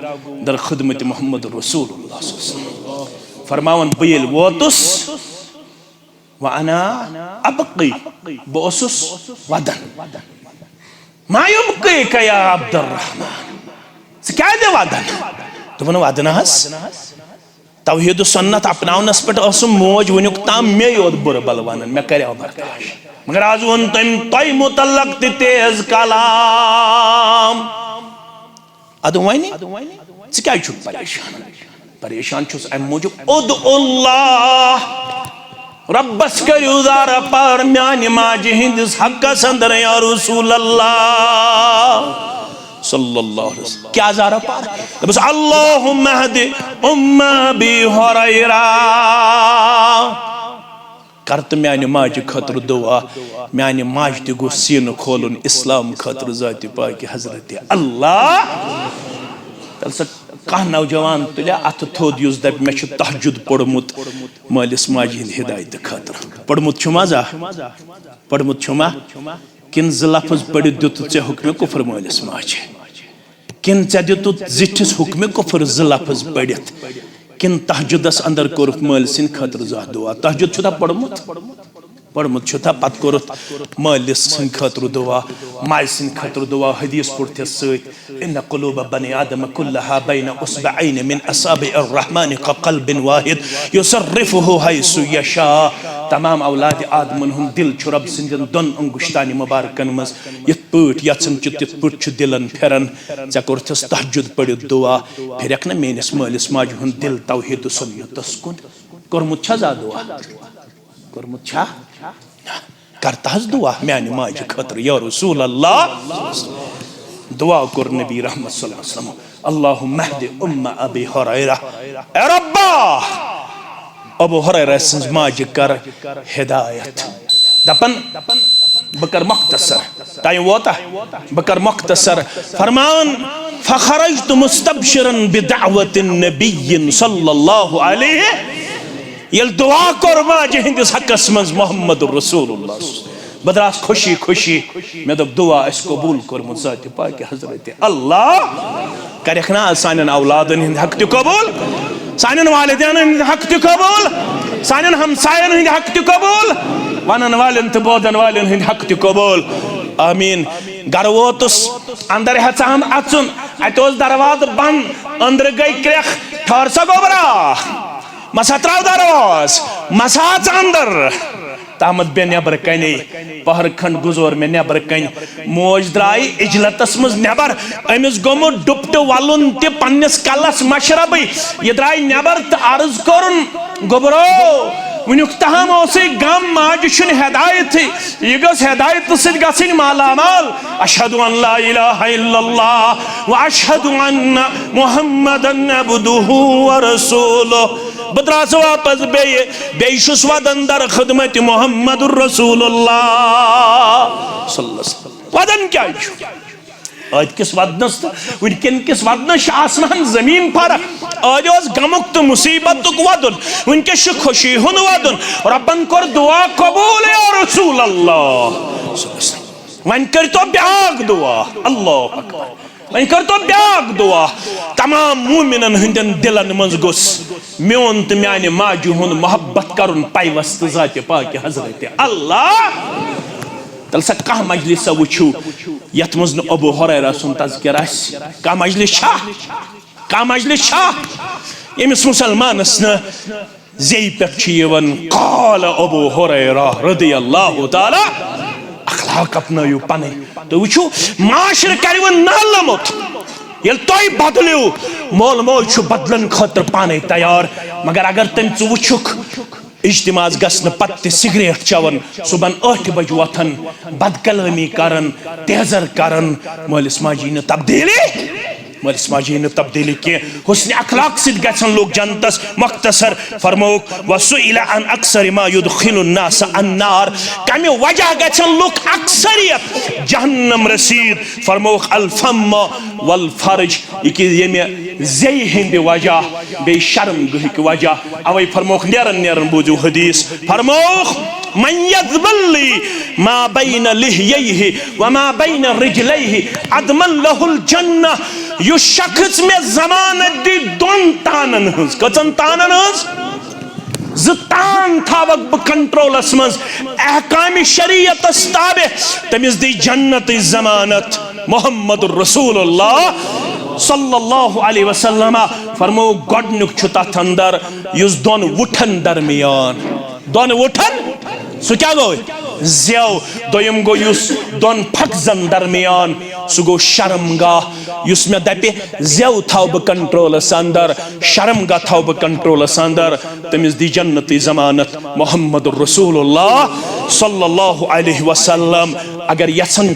दर खिदमत मुहम्मद रसूलुल्लाह फरमावन बयल वोतुस वाना अबकी बोसुस वदन मा युबकी या अब्दुर्रहमान क्या दे वदन तो वदन हस तौहीद सुन्नत अपनावनस पे मोज वनुक ताम मे योत बुर बल वन मे कर बर्दाश्त मगर आज वन तम तय मुतल्लक तेज कलाम अद वन क्या परेशान परेशान अम मूजूब उदुल्लाह रब्बस करू दारा पर म्यान माज हिंदिस हक्कस अंदर या रसूल अल्लाह सल्लल्लाहु अलैहि वसल्लम क्या जारा पार बस अल्लाहुम्मा हदी उम्मा अबी हुरैरा करत म्यान माज खतर दुआ म्यान माज ते गो सीन खोलन इस्लाम खतर जाति पाक हजरत अल्लाह कह नौजवान तुलिया अत थोद युस दप मे तहजुद पढ़मुत मालिस माज हिंद हिदायत खतर पढ़मुत जा पढ़मुत किन ज लफ्ज पढ़ दुत ऐ हुक्म कुफर मालिस माज किन ऐ दुत जिठिस हुक्म कुफर ज लफ्ज पढ़ित किन तहजुदस अंदर कोरुत माल सिन खतर जा दुआ तहजुद छुता पढ़मुत पढ़मुत छुता पत कोरुत मालिस सिन खतर दुआ माय सिन खतर दुआ हदीस पढ़ते सत इन कुलूब बनी आदम कुल्लहा बैन उसबअैन मिन असाबि अर्रहमान कक़ल्बिन वाहिद युसर्रिफुहु हैसु यशा तमाम औलाद आदम हुन दिल छु रब सिंदन दोन अंगुश्तानि मुबारकन मज यत पट यत्सन च तित पट छु दिलन फेरन ज कोरथस तहज्जुद पढ़ित दुआ फेरक न मेनिस मालिस माज हुन दिल तौहीद सुन्नतस कुन कोरमुत छ जा दुआ कोरमुत छ करता दुआ म्यान माज खतर या रसूल अल्लाह दुआ कर नबी रहमत सल्लल्लाहु अलैहि वसल्लम अल्लाहुम्मा हदी उम्मा अबी हुरैरा ए रब्बा अबू हुरैरा सिंज माज कर हिदायत दपन बकर मुख्तसर टाइम वोता बकर मुख्तसर फरमान फखरजतु मुस्तबशिरन बिदअवत नबी सल्लल्लाहु अलैहि यल दुआ कर माज हिंदिस हक्कस मज मुहम्मद रसूलुल्लाह बदरास खुशी खुशी मे दप दुआ अस कबूल करमुत जाति पाक हजरत अल्लाह करखना सानन औलादन हिंद हक त कबूल सानन वालिदैन हिंद हक त कबूल सानन हमसायन हिंद हक त कबूल वनन वालन त बोदन वालन हिंद हक त कबूल आमीन घर वोतुस अंदर हचाम अचुन अतोस दरवाज बंद अंदर गई क्रेख ठहर सा गोबरा मसा त्राव दरवाज मसाच अंदर तामत बे नबर कने पहर खंड गुजोर में नबर कन मोज द्राई इजलतस मज नबर अमिस गोमो डुप्ट वलुन ते पन्नस कलस मशरब ये द्राई नबर त अर्ज करन गोबरो वनुक तहम ओसे गम माज शुन हिदायत ये गस हिदायत सिद गसिन मालामाल अशहदु अन ला इलाहा इल्लल्लाह व अशहदु अन्ना मुहम्मदन अब्दुहु व रसूलुहु बदरास वापस बेशुस वदन दर खिदमत मुहम्मद रसूलुल्लाह सल्लल्लाहु अलैहि वसल्लम वदन क्या आज किस वदनस वनकन किस वदनस आसमान जमीन फर्क आज गमुक तो मुसीबत वदन वनकस खुशी हुन वदन रब्बन कर दुआ कबूल या रसूल अल्लाह वन कर तो ब्याग दुआ अल्लाह अकबर वन कर तो ब्याग दुआ तमाम मोमिनन हंदन दिलन मज गोस मेन तो माने माजू हुन मोहब्बत करुन पाइवस्त जात पाक हजरत अल्लाह तल सा कह मजलिस वुचू यत मज न अबू हुरैरा सुन तज़किर आस कह मजलिस यमिस मुसलमानस न ज़ेय पेट काल अबू हुरैरा रदियल्लाहु ताला अखलाक अपनायु पन तो वुचू माशर करव नालमुत ये तोय बदलियो मोल मोज बदलन खतर पाने तैयार मगर अगर तम च वुचुक इज्तिमाज गसन पत्ते सिगरेट चवन सुबह 8 बजे वथन बदकलामी करन तेजर करन मोलिस माजी न तब्दीली के हुस्न अखलाक सिद गसन लोग जनतस मुख्तसर फरमोक वसुइल अन अक्सर मा युदखिलुन नास अन्नार कम वजह गसन लोग अक्सरियत जहन्नम रसीद फरमोक अल फम वल फर्ज इकि यमे ज़ेय हिंद वजह बे शर्म गह वजह अवै फरमोक नेरन बुजू हदीस फरमोक मन यज़बल्ली मा बैन लिहयैहि व मा बैन रिजलैहि अदमन लहुल जन्नह यु शख्स में ज़मानत दी दोन तानन हंस कचन तानन हंस ज़तान थावक ब कंट्रोलस मज अहकाम शरीयत ताबे तमिस दी जन्नत ज़मानत मोहम्मद रसूलुल्लाह सल्लल्लाहु अलैहि वसल्लम फरमो गोडनुक छु तथ अंदर युस दोन वुठन दरमियान दोन वुठन सु क्या गो ज़ेव दोयम गो युस दोन फक्जन दरमियान सु गो शर्मगाह युस में दपे ज़ेव थाव ब कंट्रोलस अंदर शर्मगाह थाव ब कंट्रोलस अंदर तमिस दी जन्नती ज़मानत मोहम्मद रसूलुल्लाह सल्लल्लाहु अलैहि वसल्लम अगर यसन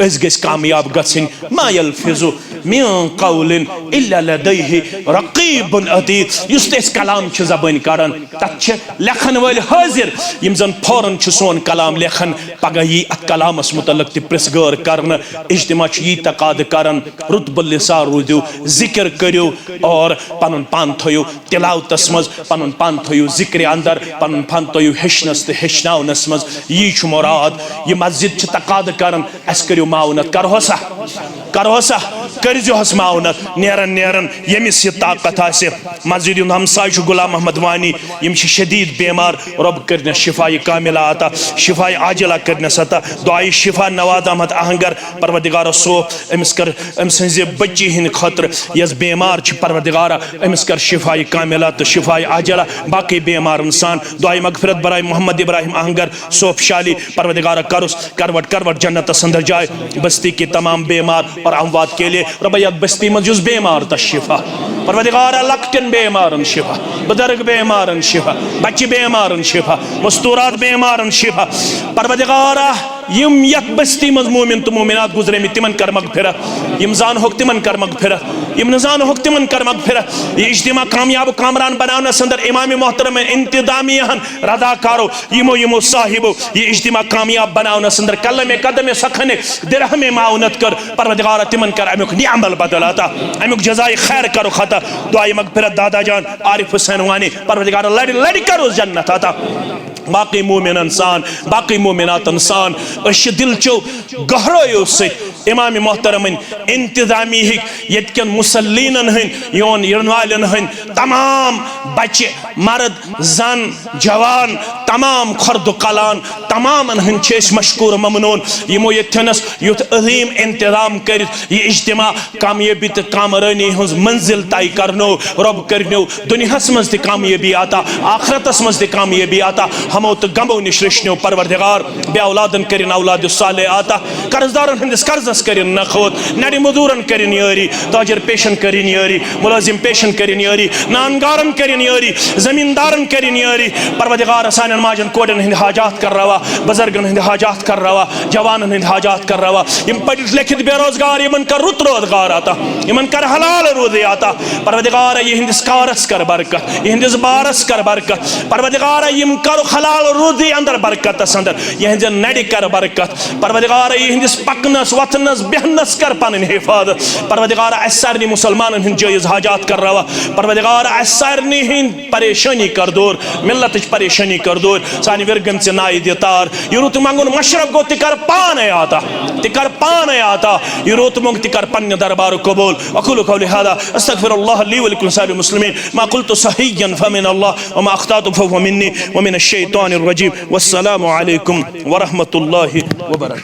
अस गस कामयाब गसिन मा यल्फिज़ु मिन कौलिन इल्ला लदैहि रक़ीबुन अतीद युस तेस कलाम छ ज़बान करन तत छ लेखन वल हाजिर यम जन फौरन छ सोन कलाम लेखन पगह यी अत कलामस मुतल्लिक त प्रेसगर करन इज्तिमा छ यी तकाद करन रुतबुल लिसान रूदियो जिक्र करियो और पनुन पान थयो तिलावतस मज पनुन पान थयो जिक्र अंदर पनुन पान थयो हेशनस त हेशनावनस मज यी छ मुराद ये मस्जिद छ तकाद करन अस करियो माउनत करहोसा करजोहस माउनत नेरन यमिस ये ताकत आसे मस्जिद हमसाय छ गुलाम अहमद वानी यम छ शदीद बीमार रब करने शिफाई कामिला आता शिफाई आजिला करने सता दुआई शिफा नवाज अहमद आहंगर परवरदिगार सो अमिस कर अमस बच्ची हिंद खतर यस बीमार छ परवरदिगार अमिस कर शिफाई कामिला तो शिफाई आजिला बाकी बीमार इंसान दुआई मगफिरत बराए मोहम्मद इब्राहिम आहंगर सोफ शाली परवरदिगार करुस करवट जन्नत संदर जाए बस्ती के तमाम बीमार और अमवात के लिए रबैयत बस्ती में जुज बीमार त शिफा परवरदिगार लक्टन बीमारन शिफा बुजुर्ग बीमारन शिफा बच्चे बीमारन शिफा मस्तूरात बीमारन शिफा परवरदिगार यम यत बस्ती मज मोमिन तो मोमिनात गुजरे में तिमन कर मगफिरत यम जान होक तिमन कर मगफिरत यम नजान होक तिमन कर मगफिरत ये इज्तिमा कामयाब कामरान बनाने संदर इमाम मोहतरम इंतजामियन रदाकारो यमो साहिबो ये इज्तिमा कामयाब बनाने संदर कलमे कदमे सखने दिरहमे माउनत कर परवरदिगार तिमन कर अमुक निअमल बदलाता अमुक जजाए खैर करो खता दुआई मगफिरत दादा जान आरिफ हुसैन वानी परवरदिगार लड़ी करो जन्नत आता बाकी मोमिन इंसान बाकी मोमिनात इंसान अश दिल चो गहरायो से इमाम मोहतरम इंतजामी यन मुसल्लीन योन यन तमाम बच्चे मर्द जन जवान तमाम खर्द कलान तमाम मशकूर ममनून यमो यथनस युथ अजीम इंतजाम कर इज्तिमा कामयाबी तो कामरानी हज मंजिल तय करनो रब करनो दुनियास मज कामयाबी आता आखरतस मज कामयाबी आता हमो तो गमो निश रश्नो परवरदिगार बे औलादन करिन औलाद साले आता कर्जदारन हंदिस कर्जस करिन नखोत नड़ी मजूरन करिन यारी ताजर पेशन करिन यारी मुलाजिम पेशन करिन यारी नानगारन करिन यारी जमींदारन करिन यारी परवरदिगार सानन माजन कोडन हिंद हाजात कर रवा बुजुर्गन हिंद हाजात कर रवा जवानन हिंद हाजात कर रवा यम पढ़ित लिखित बेरोजगार यमन कर रुत रोजगार आता यमन कर हलाल रोज़ी आता परवरदिगार ये हिंदिस कारस कर बरकत ये हिंदिस बारस कर बरकत परवरदिगार यम कर हलाल रोज़ी अंदर बरकत अंदर ये हिंद नड़ी कर बरकत परवरदिगार ये हिंदिस पकनस वतनस बेहनस कर पन हिफाजत परवरदिगार असरनी मुसलमान हिंद जायज हाजात कर रवा परवरदिगार असरनी हिंद परेशानी कर दूर मिल्लत परेशानी कर दूर दूर सानी विरगन से नाई दे तार ये रुत मंगुन मशरक गो तिकर पाने आता ये रुत मंग तिकर पन्य दरबार कबूल अकुलु कौली हादा अस्तगफिरुल्लाह ली व लिकुम सालिल मुस्लिमीन मा कुल्तु सहीयन फमिन अल्लाह व मा अख्तातु फहुव मिन्नी व मिन अश-शैतानिर रजीम वस्सलामु अलैकुम व रहमतुल्लाहि व बरकातुहू।